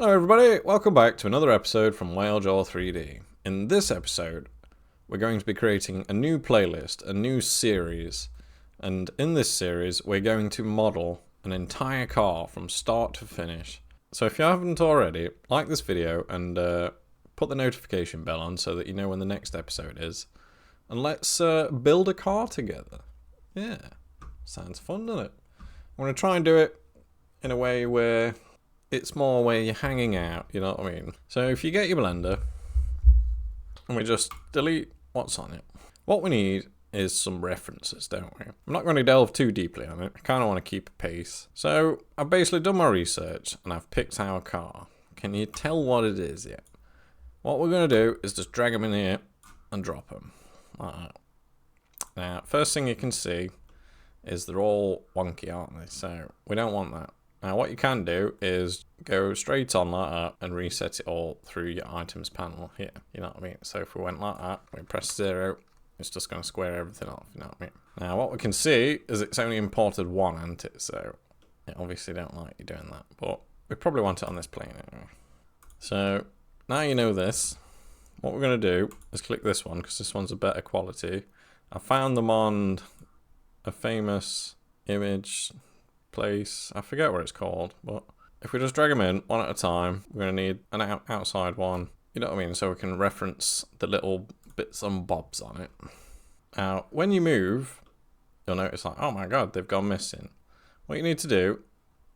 Hello everybody, welcome back to another episode from Whalejaw 3D. In this episode, we're going to be creating a new playlist, a new series, and in this series we're going to model an entire car from start to finish. So if you haven't already, like this video and put the notification bell on so that you know when the next episode is, and let's build a car together. Yeah, sounds fun, doesn't it? I'm going to try and do it in a way where it's more where you're hanging out, you know what I mean? So if you get your blender, and we just delete what's on it. What we need is some references, don't we? I'm not going to delve too deeply on it. I kind of want to keep a pace. So I've basically done my research, and I've picked our car. Can you tell what it is yet? What we're going to do is just drag them in here and drop them. Like that. Now, first thing you can see is they're all wonky, aren't they? So we don't want that. Now what you can do is go straight on like that and reset it all through your items panel here, you know what I mean? So if we went like that, we press 0, it's just going to square everything off, you know what I mean? Now what we can see is it's only imported one, hasn't it? So it obviously don't like you doing that, but we probably want it on this plane anyway. So now you know this, what we're going to do is click this one because this one's a better quality. I found them on a famous image place, I forget what it's called, but if we just drag them in one at a time, we're going to need an outside one, you know what I mean, so we can reference the little bits and bobs on it. Now when you move, you'll notice like, oh my god, they've gone missing. What you need to do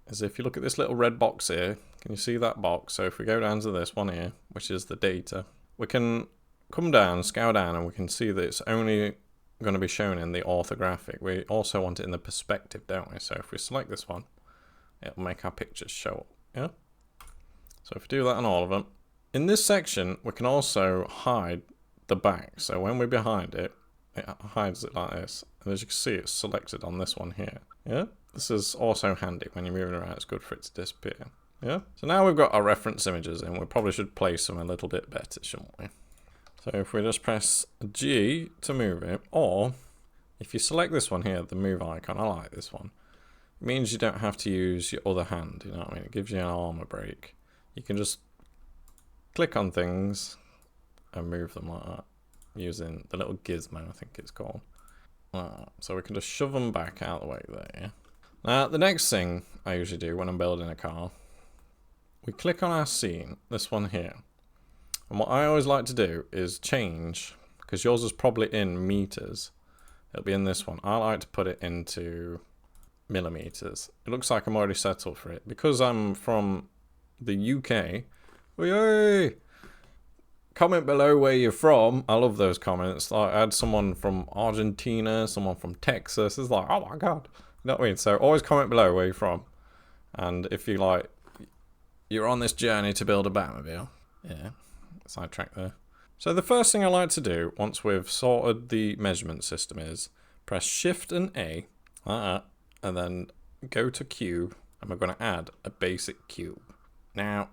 is, if you look at this little red box here, can you see that box? So if we go down to this one here, which is the data, we can come down, scale down, and we can see that it's only going to be shown in the orthographic. We also want it in the perspective, don't we? So if we select this one, it'll make our pictures show up, yeah? So if we do that on all of them, in this section we can also hide the back. So when we're behind it, it hides it like this, and as you can see, it's selected on this one here, yeah? This is also handy when you're moving around, it's good for it to disappear, yeah? So now we've got our reference images in, we probably should place them a little bit better, shouldn't we? So if we just press G to move it, or if you select this one here, the move icon, I like this one. It means you don't have to use your other hand, you know what I mean? It gives you an armor break. You can just click on things and move them like that, using the little gizmo, I think it's called. So we can just shove them back out of the way there. Now, the next thing I usually do when I'm building a car, we click on our scene, this one here. And what I always like to do is change, because yours is probably in meters. It'll be in this one. I like to put it into millimeters. It looks like I'm already settled for it. Because I'm from the UK, yay! Comment below where you're from. I love those comments. Like, I had someone from Argentina, someone from Texas. It's like, oh my god. You know what I mean? So always comment below where you're from. And if you like, you're on this journey to build a Batmobile. Yeah. Sidetrack there. So the first thing I like to do once we've sorted the measurement system is press Shift and A like that, and then go to cube, and we're going to add a basic cube. Now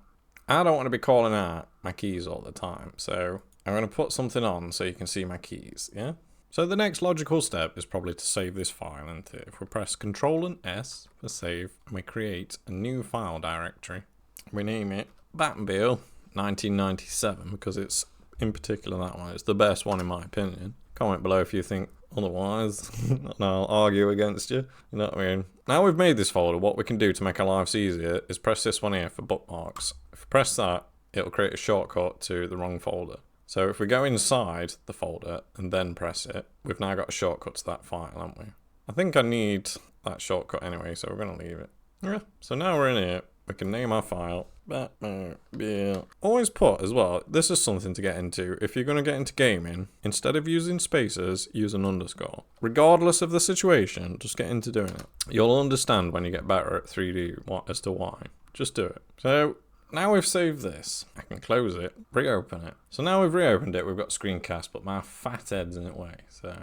I don't want to be calling out my keys all the time, so I'm going to put something on so you can see my keys, yeah? So the next logical step is probably to save this file, and if we press Ctrl and S for save, and we create a new file directory, we name it Batmobile 1997, because it's, in particular, that one. It's the best one in my opinion. Comment below if you think otherwise, and I'll argue against you. You know what I mean? Now we've made this folder, what we can do to make our lives easier is press this one here for bookmarks. If we press that, it'll create a shortcut to the wrong folder. So if we go inside the folder and then press it, we've now got a shortcut to that file, haven't we? I think I need that shortcut anyway, so we're going to leave it. Yeah. So now we're in here. We can name our file Batmobile. Always put as well, this is something to get into. If you're going to get into gaming, instead of using spaces, use an underscore. Regardless of the situation, just get into doing it. You'll understand when you get better at 3D as to why. Just do it. So now we've saved this. I can close it, reopen it. So now we've reopened it, we've got screencast, but my fat head's in the way. So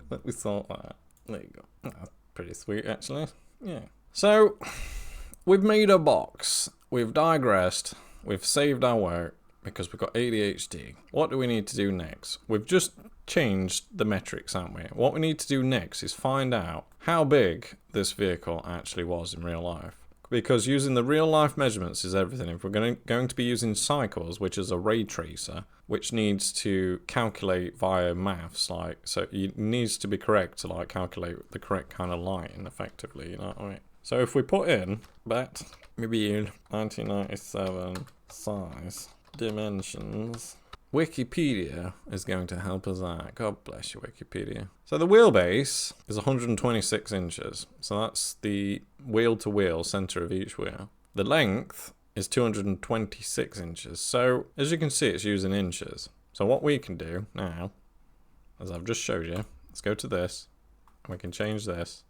let me sort that. There you go. That's pretty sweet actually. Yeah. So we've made a box, we've digressed, we've saved our work because we've got ADHD. What do we need to do next? We've just changed the metrics, haven't we? What we need to do next is find out how big this vehicle actually was in real life. because using the real life measurements is everything. If we're going to be using cycles, which is a ray tracer, which needs to calculate via maths, like, so it needs to be correct to like calculate the correct kind of lighting effectively, you know what I mean? So if we put in Batmobile 1997 size dimensions, Wikipedia is going to help us out. God bless you, Wikipedia. So the wheelbase is 126 inches. So that's the wheel-to-wheel center of each wheel. The length is 226 inches. So as you can see, it's using inches. So what we can do now, as I've just showed you, let's go to this, and we can change this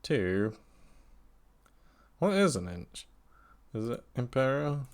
to, what is an inch? Is it imperial?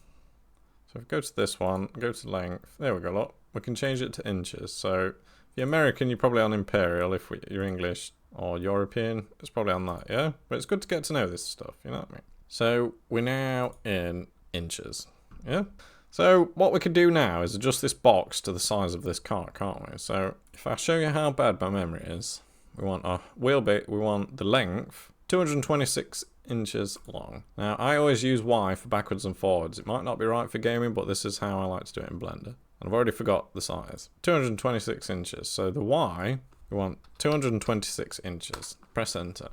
So if we go to this one, go to length, there we go, look, we can change it to inches. So if you're American, you're probably on imperial. If you're English or European, it's probably on that, yeah? But it's good to get to know this stuff, you know what I mean? So we're now in inches, yeah? So what we can do now is adjust this box to the size of this car, can't we? So if I show you how bad my memory is, we want a wheelbase, we want the length, 226 inches long. Now I always use Y for backwards and forwards. It might not be right for gaming, but this is how I like to do it in Blender. And I've already forgot the size. 226 inches. So the Y, we want 226 inches. Press enter.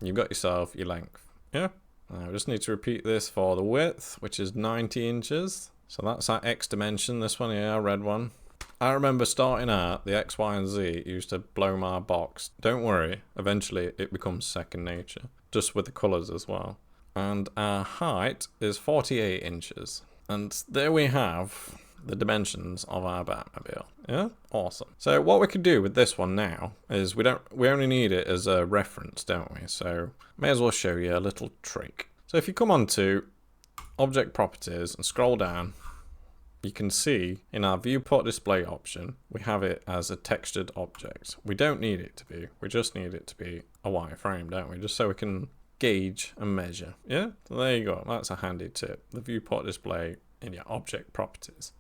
You've got yourself your length. Yeah? Now we just need to repeat this for the width, which is 90 inches. So that's our X dimension. This one here, our red one. I remember starting out, the X, Y, and Z used to blow my box. Don't worry, eventually it becomes second nature. Just with the colours as well. And our height is 48 inches. And there we have the dimensions of our Batmobile. Yeah? Awesome. So what we could do with this one now is we only need it as a reference, don't we? So may as well show you a little trick. So if you come on to Object Properties and scroll down, you can see in our viewport display option, we have it as a textured object. We don't need it to be, we just need it to be a wireframe, don't we? Just so we can gauge and measure. Yeah, so there you go, that's a handy tip. The viewport display in your object properties.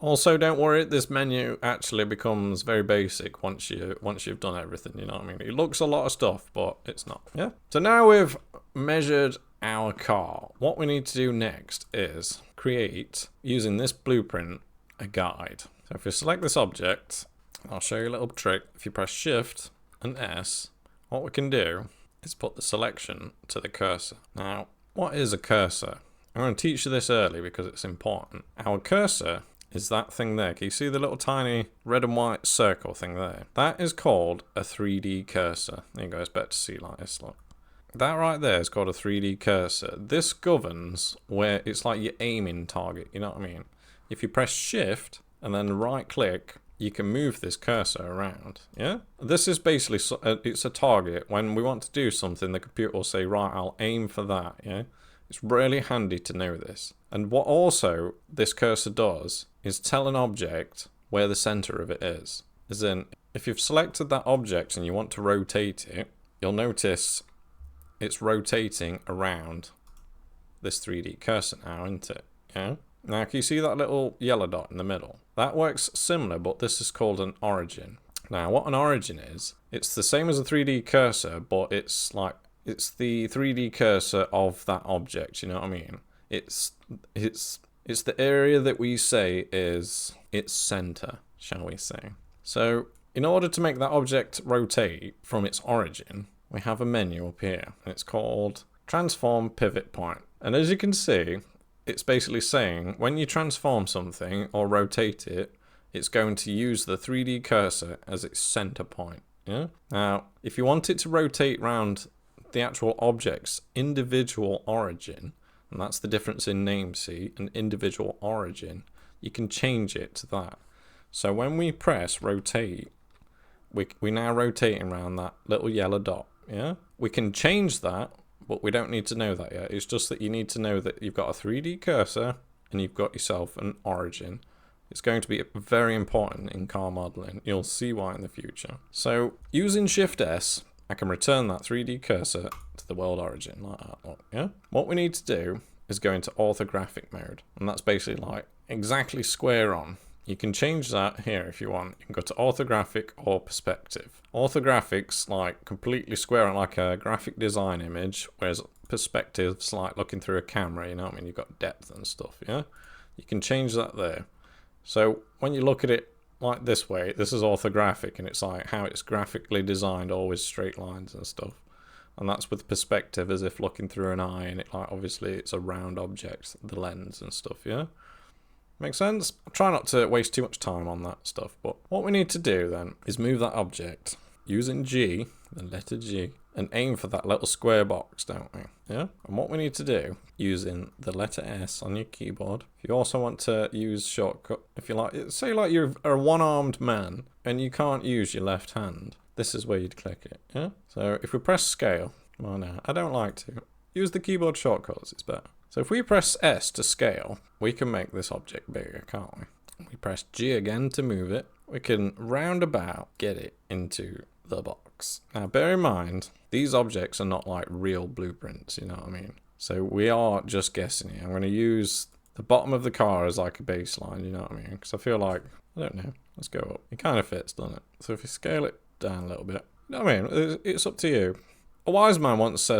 Also, don't worry, this menu actually becomes very basic once you've done everything, you know what I mean? It looks a lot of stuff, but it's not. Yeah. So now we've measured our car, what we need to do next is create, using this blueprint, a guide. So if you select this object, I'll show you a little trick. If you press Shift and S, what we can do is put the selection to the cursor. Now, what is a cursor? I'm going to teach you this early because it's important. Our cursor is that thing there. Can you see the little tiny red and white circle thing there? That is called a 3D cursor. There you go, it's better to see like this. Look. That right there is called a 3D cursor. This governs where it's like your aiming target, you know what I mean? If you press Shift and then right click, you can move this cursor around, yeah? This is basically, it's a target. When we want to do something, the computer will say, right, I'll aim for that, yeah? It's really handy to know this. And what also this cursor does is tell an object where the center of it is. As in, if you've selected that object and you want to rotate it, you'll notice it's rotating around this 3D cursor now, isn't it? Yeah. Now, can you see that little yellow dot in the middle? That works similar, but this is called an origin. Now, what an origin is, it's the same as a 3D cursor, but it's the 3D cursor of that object, you know what I mean? It's the area that we say is its center, shall we say. So, in order to make that object rotate from its origin, we have a menu up here, and it's called Transform Pivot Point. And as you can see, it's basically saying when you transform something or rotate it, it's going to use the 3D cursor as its center point. Yeah. Now, if you want it to rotate around the actual object's individual origin, and that's the difference in name, see, an individual origin, you can change it to that. So when we press rotate, we now rotating around that little yellow dot. Yeah, we can change that, but we don't need to know that yet. It's just that you need to know that you've got a 3D cursor and you've got yourself an origin. It's going to be very important in car modeling. You'll see why in the future. So using Shift S, I can return that 3D cursor to the world origin like that. Look, yeah. What we need to do is go into orthographic mode, and that's basically like exactly square on. You can change that here if you want. You can go to orthographic or perspective. Orthographic's like completely square on, like a graphic design image, whereas perspectives like looking through a camera, you know what I mean? You've got depth and stuff, yeah? You can change that there. So when you look at it like this way, this is orthographic, and it's like how it's graphically designed, always straight lines and stuff. And that's with perspective, as if looking through an eye, and it like obviously it's a round object, the lens and stuff, yeah? Make sense? I'll try not to waste too much time on that stuff, but what we need to do then is move that object using G, the letter G, and aim for that little square box, don't we? Yeah? And what we need to do, using the letter S on your keyboard, if you also want to use shortcut, if you like, say like you're a one-armed man and you can't use your left hand, this is where you'd click it, yeah? So if we press scale, well no, I don't like to. Use the keyboard shortcuts, it's better. So if we press S to scale, we can make this object bigger, can't we? We press G again to move it. We can roundabout get it into the box. Now bear in mind, these objects are not like real blueprints, you know what I mean? So we are just guessing here. I'm going to use the bottom of the car as like a baseline, you know what I mean? Because I feel like, I don't know, let's go up. It kind of fits, doesn't it? So if you scale it down a little bit, you know what I mean? It's up to you. A wise man once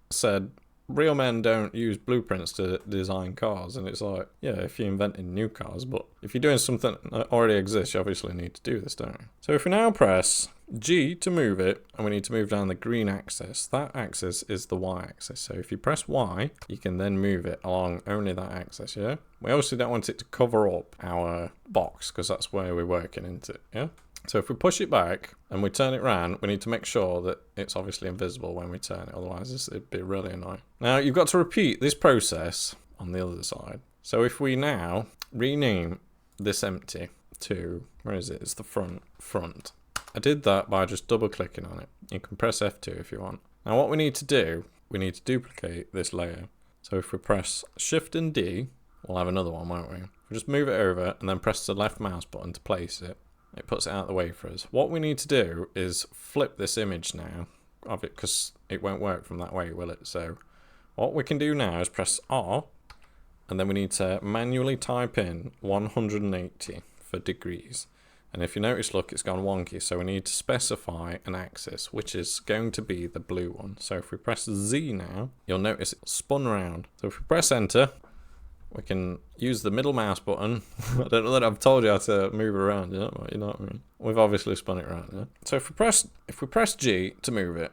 said, real men don't use blueprints to design cars, and it's like, yeah, if you're inventing new cars, but if you're doing something that already exists, you obviously need to do this, don't you? So if we now press G to move it, and we need to move down the green axis, that axis is the Y axis. So if you press Y, you can then move it along only that axis, yeah? We obviously don't want it to cover up our box, because that's where we're working into, yeah? So if we push it back and we turn it around, we need to make sure that it's obviously invisible when we turn it, otherwise it'd be really annoying. Now you've got to repeat this process on the other side. So if we now rename this empty to, where is it? It's the front. I did that by just double clicking on it. You can press F2 if you want. Now what we need to do, we need to duplicate this layer. So if we press Shift and D, we'll have another one, won't we? We just move it over and then press the left mouse button to place it. It puts it out of the way for us. What we need to do is flip this image now of it, because it won't work from that way, will it? So what we can do now is press R, and then we need to manually type in 180 for degrees. And if you notice, look, it's gone wonky. So we need to specify an axis, which is going to be the blue one. So if we press Z now, you'll notice it's spun around. So if we press enter, we can use the middle mouse button. I don't know that I've told you how to move it around, you know what I mean? We've obviously spun it around, yeah? So if we press G to move it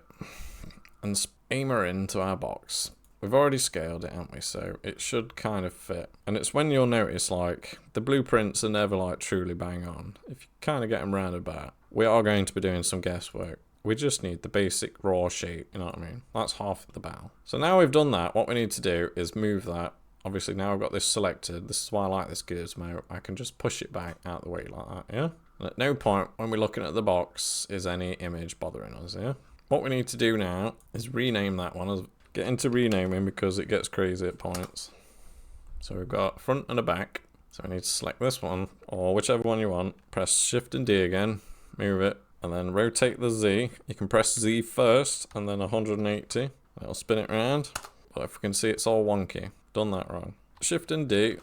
and aim her into our box, we've already scaled it, haven't we? So it should kind of fit. And it's when you'll notice, like, the blueprints are never like truly bang on. If you kind of get them roundabout, we are going to be doing some guesswork. We just need the basic raw shape, you know what I mean? That's half of the battle. So now we've done that, what we need to do is move that. Obviously now I've got this selected. This is why I like this gizmo. I can just push it back out the way like that, yeah? And at no point when we're looking at the box is any image bothering us, yeah? What we need to do now is rename that one. Get into renaming because it gets crazy at points. So we've got front and a back. So we need to select this one, or whichever one you want. Press Shift and D again, move it, and then rotate the Z. You can press Z first, and then 180. That'll spin it around. But if we can see, it's all wonky. Done that wrong. Shift and D,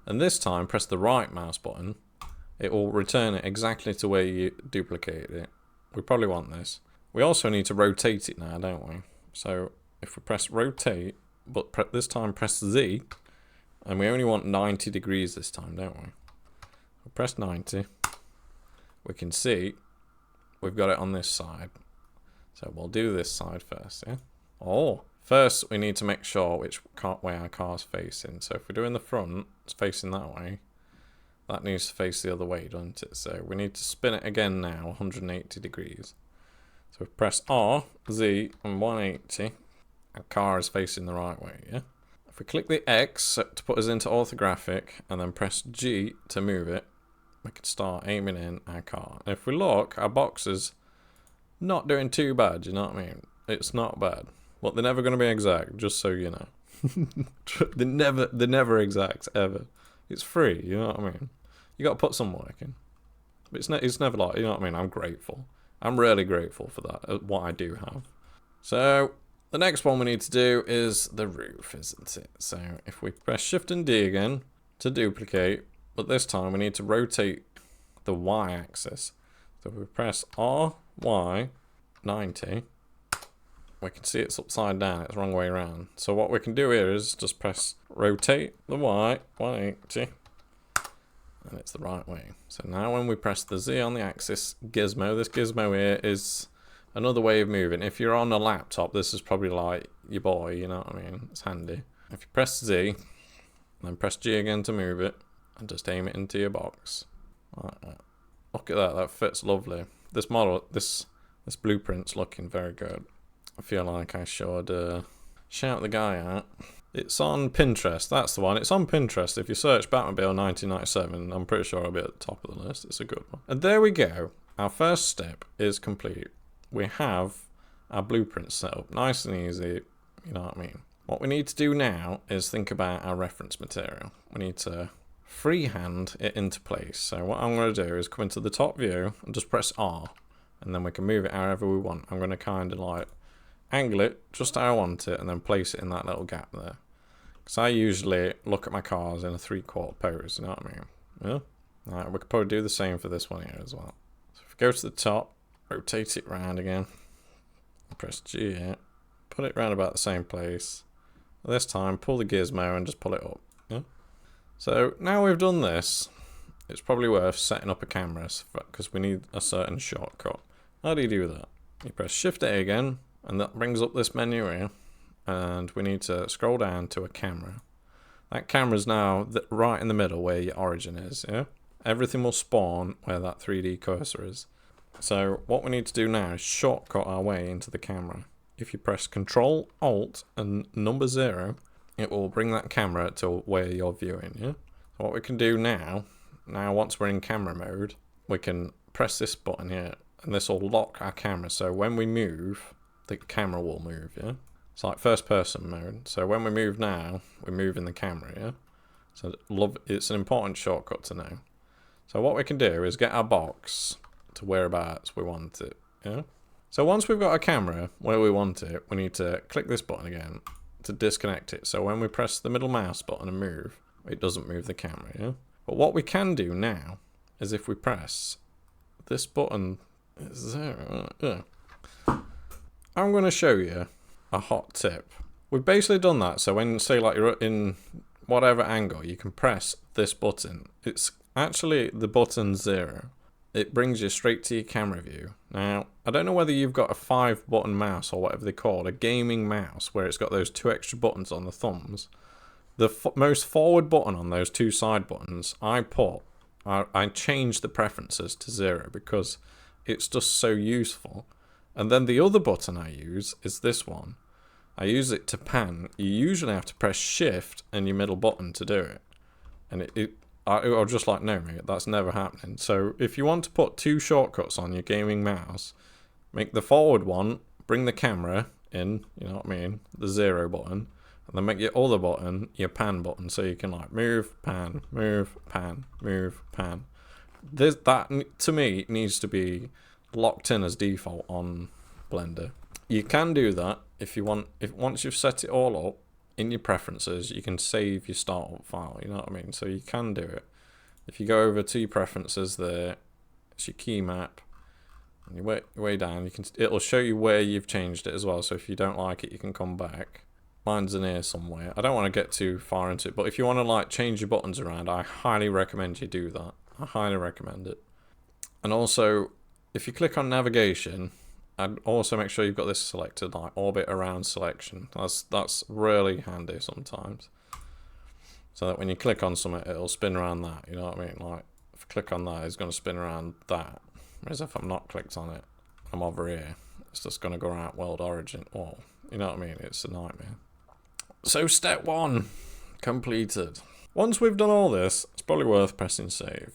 and this time press the right mouse button. It will return it exactly to where you duplicated it. We probably want this. We also need to rotate it now, don't we? So if we press rotate, but this time press Z, and we only want 90 degrees this time, don't we? We press 90. We can see we've got it on this side. So we'll do this side first, yeah? Oh. First, we need to make sure which way our car's facing. So if we're doing the front, it's facing that way. That needs to face the other way, doesn't it? So we need to spin it again now, 180 degrees. So we press R, Z, and 180. Our car is facing the right way, yeah? If we click the X to put us into orthographic, and then press G to move it, we can start aiming in our car. And if we look, our box is not doing too bad, you know what I mean? It's not bad. But they're never going to be exact, just so you know. they're never exact, ever. It's free, you know what I mean? You got to put some work in. But it's never like, you know what I mean? I'm grateful. I'm really grateful for that, what I do have. So, the next one we need to do is the roof, isn't it? So, if we press Shift and D again to duplicate, but this time we need to rotate the Y axis. So, if we press R, Y, 90... we can see it's upside down, it's the wrong way around. So what we can do here is just press rotate the Y, 180, and it's the right way. So now when we press the Z on the axis gizmo, this gizmo here is another way of moving. If you're on a laptop, this is probably like your boy, you know what I mean? It's handy. If you press Z, and then press G again to move it, and just aim it into your box. Like that. Look at that, that fits lovely. This model, this blueprint's looking very good. I feel like I should shout the guy out. It's on Pinterest, that's the one. It's on Pinterest. If you search Batmobile 1997, I'm pretty sure it'll be at the top of the list. It's a good one. And there we go. Our first step is complete. We have our blueprint set up. Nice and easy, you know what I mean. What we need to do now is think about our reference material. We need to freehand it into place. So what I'm going to do is come into the top view and just press R. And then we can move it however we want. I'm going to kind of like angle it just how I want it and then place it in that little gap there. Because I usually look at my cars in a 3/4 pose, you know what I mean? Yeah? Alright, we could probably do the same for this one here as well. So if we go to the top, rotate it round again, press G here, put it round about the same place. This time, pull the gizmo and just pull it up. Yeah? So now we've done this, it's probably worth setting up a camera because we need a certain shortcut. How do you do that? You press Shift A again, and that brings up this menu here. And we need to scroll down to a camera. That camera is now right in the middle where your origin is, yeah? Everything will spawn where that 3D cursor is. So what we need to do now is shortcut our way into the camera. If you press Control, Alt, and number 0, it will bring that camera to where you're viewing, yeah? So what we can do now once we're in camera mode, we can press this button here, and this will lock our camera. So when we move, the camera will move, yeah? It's like first person mode. So when we move now, we move in the camera, yeah? So it's an important shortcut to know. So what we can do is get our box to whereabouts we want it, yeah? So once we've got our camera where we want it, we need to click this button again to disconnect it. So when we press the middle mouse button and move, it doesn't move the camera, yeah? But what we can do now is if we press this button, is there, yeah. I'm going to show you a hot tip. We've basically done that, so when, say, like you're in whatever angle, you can press this button. It's actually the button 0. It brings you straight to your camera view. Now, I don't know whether you've got a 5-button mouse or whatever they call it, a gaming mouse, where it's got those 2 extra buttons on the thumbs. The most forward button on those 2 side buttons, I changed the preferences to 0 because it's just so useful. And then the other button I use is this one. I use it to pan. You usually have to press Shift and your middle button to do it. And I'll just like, no mate, that's never happening. So if you want to put 2 shortcuts on your gaming mouse, make the forward one, bring the camera in, you know what I mean, the 0 button, and then make your other button your pan button, so you can like move, pan, move, pan, move, pan. That to me needs to be locked in as default on Blender. You can do that if you want. Once you've set it all up in your preferences, you can save your startup file, you know what I mean? So you can do it. If you go over to your preferences there, it's your key map, and you way down, it'll show you where you've changed it as well. So if you don't like it, you can come back. Mine's in here somewhere. I don't want to get too far into it, but if you want to like change your buttons around, I highly recommend you do that. I highly recommend it. And also, if you click on navigation, I'd also make sure you've got this selected, like orbit around selection. That's really handy sometimes. So that when you click on something, it'll spin around that, you know what I mean? Like, if I click on that, it's going to spin around that. Whereas if I'm not clicked on it, I'm over here, it's just going to go around world origin. Oh, you know what I mean? It's a nightmare. So step 1, completed. Once we've done all this, it's probably worth pressing save.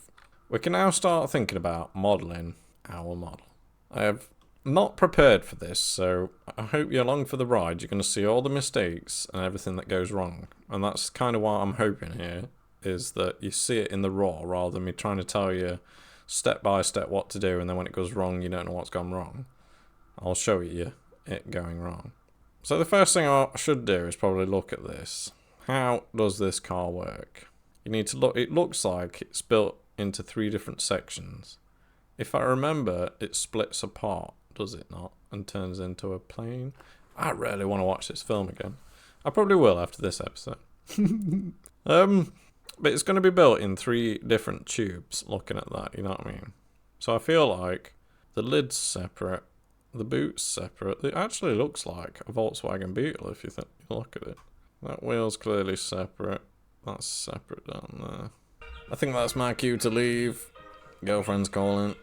We can now start thinking about modelling our model. I have not prepared for this, so I hope you're along for the ride. You're going to see all the mistakes and everything that goes wrong. And that's kind of what I'm hoping here, is that you see it in the raw rather than me trying to tell you step by step what to do, and then when it goes wrong, you don't know what's gone wrong. I'll show you it going wrong. So the first thing I should do is probably look at this. How does this car work? You need to look. It looks like it's built into 3 different sections. If I remember, it splits apart, does it not? And turns into a plane. I really want to watch this film again. I probably will after this episode. But it's going to be built in 3 different tubes, looking at that, you know what I mean? So I feel like the lid's separate, the boot's separate. It actually looks like a Volkswagen Beetle if you look at it. That wheel's clearly separate. That's separate down there. I think that's my cue to leave. Girlfriend's calling.